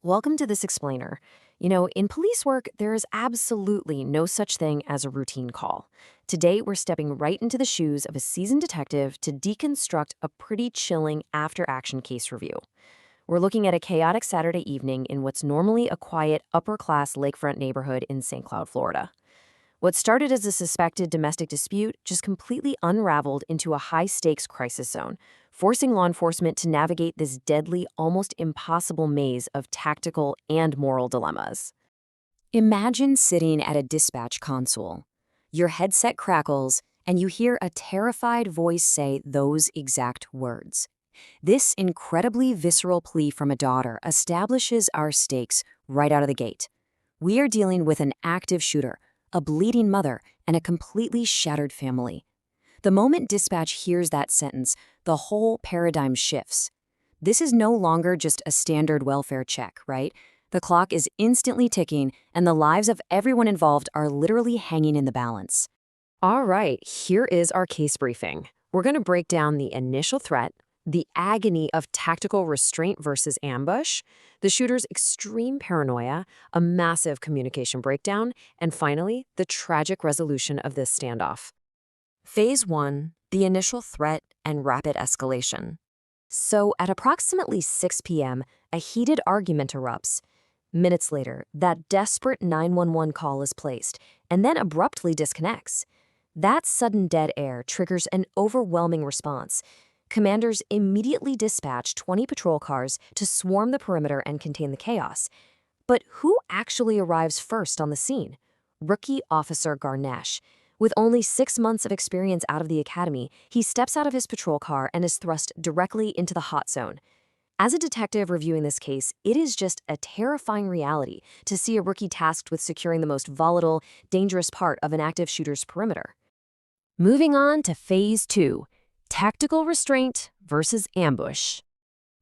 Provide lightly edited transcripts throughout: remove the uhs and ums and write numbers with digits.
Welcome to this explainer. In police work, there is absolutely no such thing as a routine call. Today, we're stepping right into the shoes of a seasoned detective to deconstruct a pretty chilling after-action case review. We're looking at a chaotic Saturday evening in what's normally a quiet, upper-class lakefront neighborhood in St. Cloud, Florida. What started as a suspected domestic dispute just completely unraveled into a high-stakes crisis zone, forcing law enforcement to navigate this deadly, almost impossible maze of tactical and moral dilemmas. Imagine sitting at a dispatch console. Your headset crackles, and you hear a terrified voice say those exact words. This incredibly visceral plea from a daughter establishes our stakes right out of the gate. We are dealing with an active shooter, a bleeding mother, and a completely shattered family. The moment dispatch hears that sentence, the whole paradigm shifts. This is no longer just a standard welfare check, right? The clock is instantly ticking, and the lives of everyone involved are literally hanging in the balance. All right, here is our case briefing. We're going to break down the initial threat, the agony of tactical restraint versus ambush, the shooter's extreme paranoia, a massive communication breakdown, and finally, the tragic resolution of this standoff. Phase 1, the initial threat and rapid escalation. So at approximately 6 p.m., a heated argument erupts. Minutes later, that desperate 911 call is placed and then abruptly disconnects. That sudden dead air triggers an overwhelming response. Commanders immediately dispatch 20 patrol cars to swarm the perimeter and contain the chaos. But who actually arrives first on the scene? Rookie Officer Garnesh. With only 6 months of experience out of the academy, he steps out of his patrol car and is thrust directly into the hot zone. As a detective reviewing this case, it is just a terrifying reality to see a rookie tasked with securing the most volatile, dangerous part of an active shooter's perimeter. Moving on to Phase 2, tactical restraint versus ambush.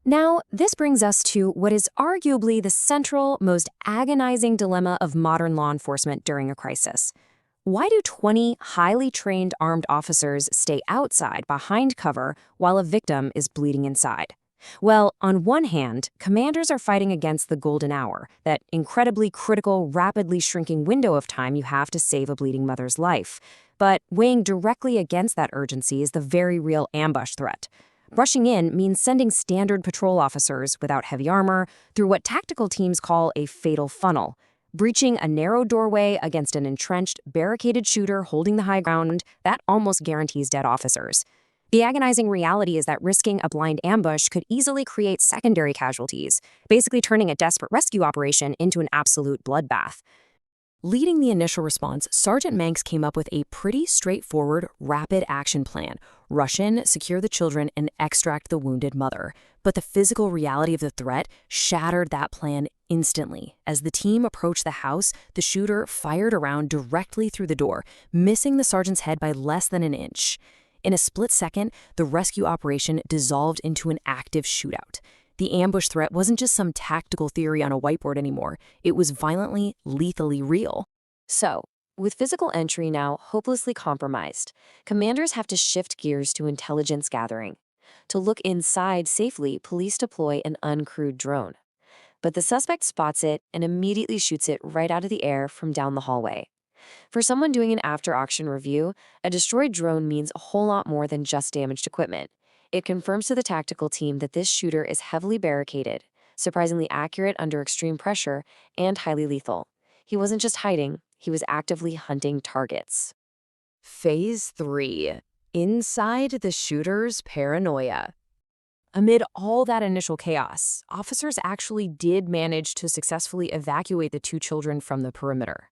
Now, this brings us to what is arguably the central, most agonizing dilemma of modern law enforcement during a crisis. Why do 20 highly trained armed officers stay outside behind cover while a victim is bleeding inside? Well, on one hand, commanders are fighting against the golden hour, that incredibly critical, rapidly shrinking window of time you have to save a bleeding mother's life. But weighing directly against that urgency is the very real ambush threat. Rushing in means sending standard patrol officers without heavy armor through what tactical teams call a fatal funnel. Breaching a narrow doorway against an entrenched, barricaded shooter holding the high ground, that almost guarantees dead officers. The agonizing reality is that risking a blind ambush could easily create secondary casualties, basically turning a desperate rescue operation into an absolute bloodbath. Leading the initial response, Sergeant Manx came up with a pretty straightforward, rapid action plan. Rush in, secure the children, and extract the wounded mother. But the physical reality of the threat shattered that plan instantly. As the team approached the house, the shooter fired a round directly through the door, missing the sergeant's head by less than an inch. In a split second, the rescue operation dissolved into an active shootout. The ambush threat wasn't just some tactical theory on a whiteboard anymore. It was violently, lethally real. So, with physical entry now hopelessly compromised, commanders have to shift gears to intelligence gathering. To look inside safely, police deploy an uncrewed drone. But the suspect spots it and immediately shoots it right out of the air from down the hallway. For someone doing an after-auction review, a destroyed drone means a whole lot more than just damaged equipment. It confirms to the tactical team that this shooter is heavily barricaded, surprisingly accurate under extreme pressure, and highly lethal. He wasn't just hiding, he was actively hunting targets. Phase 3. Inside the shooter's paranoia. Amid all that initial chaos, officers actually did manage to successfully evacuate the 2 children from the perimeter.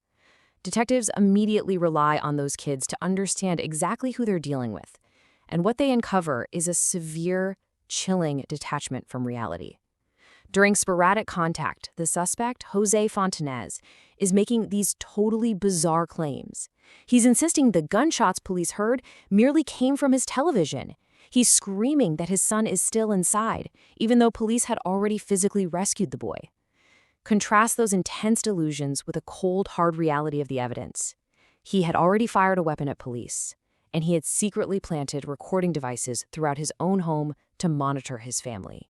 Detectives immediately rely on those kids to understand exactly who they're dealing with. And what they uncover is a severe, chilling detachment from reality. During sporadic contact, the suspect, Jose Fontanez, is making these totally bizarre claims. He's insisting the gunshots police heard merely came from his television. He's screaming that his son is still inside, even though police had already physically rescued the boy. Contrast those intense delusions with a cold, hard reality of the evidence. He had already fired a weapon at police, and he had secretly planted recording devices throughout his own home to monitor his family.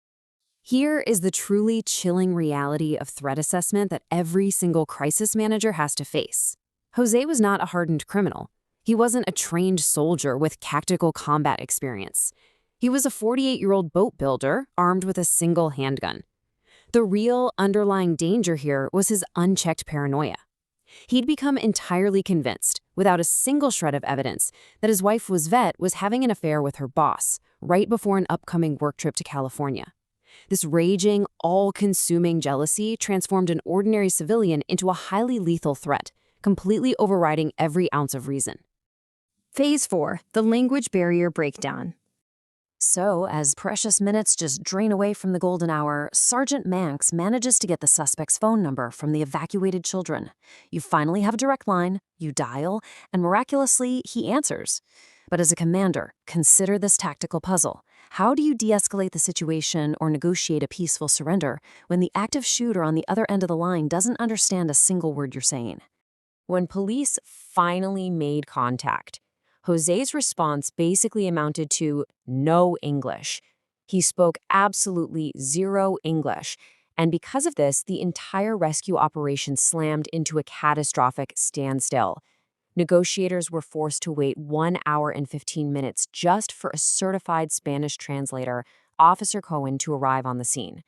Here is the truly chilling reality of threat assessment that every single crisis manager has to face. Jose was not a hardened criminal. He wasn't a trained soldier with tactical combat experience. He was a 48-year-old boat builder armed with a single handgun. The real underlying danger here was his unchecked paranoia. He'd become entirely convinced, without a single shred of evidence, that his wife Lizette was having an affair with her boss right before an upcoming work trip to California. This raging, all-consuming jealousy transformed an ordinary civilian into a highly lethal threat, completely overriding every ounce of reason. Phase 4, the language barrier breakdown. So, as precious minutes just drain away from the golden hour, Sergeant Manx manages to get the suspect's phone number from the evacuated children. You finally have a direct line, you dial, and miraculously, he answers. But as a commander, consider this tactical puzzle. How do you de-escalate the situation or negotiate a peaceful surrender when the active shooter on the other end of the line doesn't understand a single word you're saying? When police finally made contact, Jose's response basically amounted to no English. He spoke absolutely zero English, and because of this, the entire rescue operation slammed into a catastrophic standstill. Negotiators were forced to wait 1 hour and 15 minutes just for a certified Spanish translator, Officer Cohen, to arrive on the scene.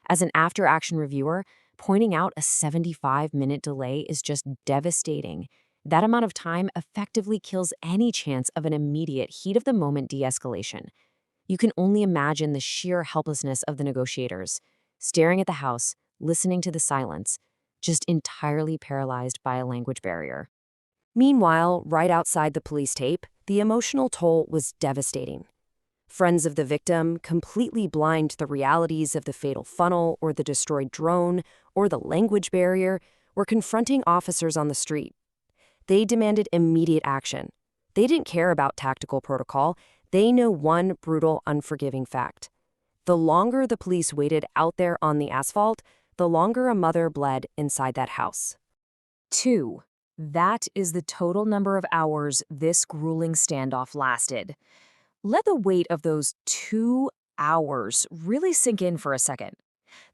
As an after-action reviewer, pointing out a 75-minute delay is just devastating. That amount of time effectively kills any chance of an immediate heat-of-the-moment de-escalation. You can only imagine the sheer helplessness of the negotiators, staring at the house, listening to the silence, just entirely paralyzed by a language barrier. Meanwhile, right outside the police tape, the emotional toll was devastating. Friends of the victim, completely blind to the realities of the fatal funnel or the destroyed drone or the language barrier, were confronting officers on the street. They demanded immediate action. They didn't care about tactical protocol. They knew one brutal, unforgiving fact. The longer the police waited out there on the asphalt, the longer a mother bled inside that house. 2. That is the total number of hours this grueling standoff lasted. Let the weight of those 2 hours really sink in for a second.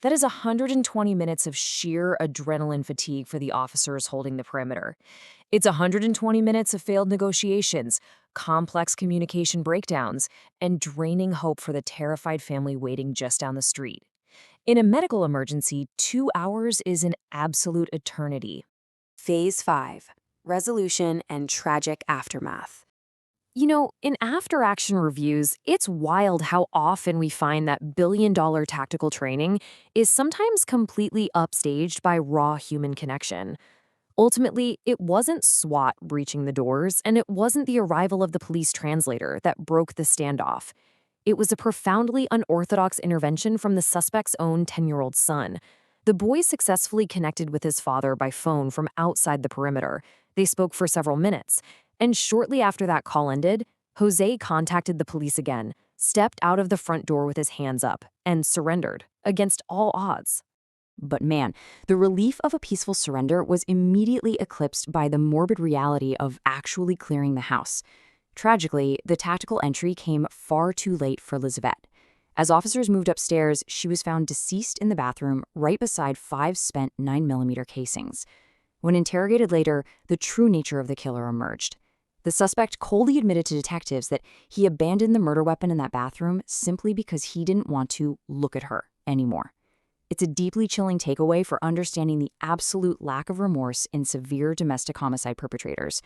That is 120 minutes of sheer adrenaline fatigue for the officers holding the perimeter. It's 120 minutes of failed negotiations, complex communication breakdowns, and draining hope for the terrified family waiting just down the street. In a medical emergency, 2 hours is an absolute eternity. Phase 5, resolution and tragic aftermath. You know, in after-action reviews, it's wild how often we find that billion-dollar tactical training is sometimes completely upstaged by raw human connection. Ultimately, it wasn't SWAT breaching the doors, and it wasn't the arrival of the police translator that broke the standoff. It was a profoundly unorthodox intervention from the suspect's own 10-year-old son. The boy successfully connected with his father by phone from outside the perimeter. They spoke for several minutes. And shortly after that call ended, Jose contacted the police again, stepped out of the front door with his hands up, and surrendered, against all odds. But man, the relief of a peaceful surrender was immediately eclipsed by the morbid reality of actually clearing the house. Tragically, the tactical entry came far too late for Lizette. As officers moved upstairs, she was found deceased in the bathroom right beside 5 spent 9mm casings. When interrogated later, the true nature of the killer emerged. The suspect coldly admitted to detectives that he abandoned the murder weapon in that bathroom simply because he didn't want to look at her anymore. It's a deeply chilling takeaway for understanding the absolute lack of remorse in severe domestic homicide perpetrators.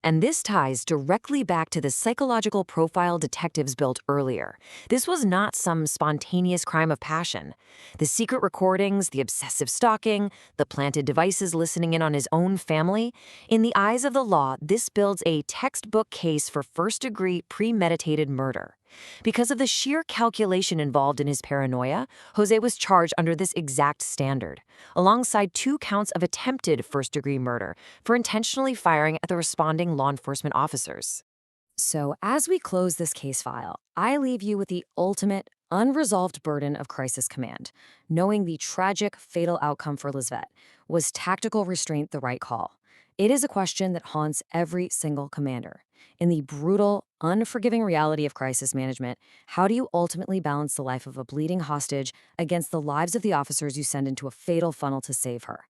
And this ties directly back to the psychological profile detectives built earlier. This was not some spontaneous crime of passion. The secret recordings, the obsessive stalking, the planted devices listening in on his own family. In the eyes of the law, this builds a textbook case for first-degree premeditated murder. Because of the sheer calculation involved in his paranoia, Jose was charged under this exact standard, alongside 2 counts of attempted first-degree murder for intentionally firing at the responding law enforcement officers. So, as we close this case file, I leave you with the ultimate, unresolved burden of crisis command, knowing the tragic, fatal outcome for Lizette. Was tactical restraint the right call? It is a question that haunts every single commander. In the brutal, unforgiving reality of crisis management, how do you ultimately balance the life of a bleeding hostage against the lives of the officers you send into a fatal funnel to save her?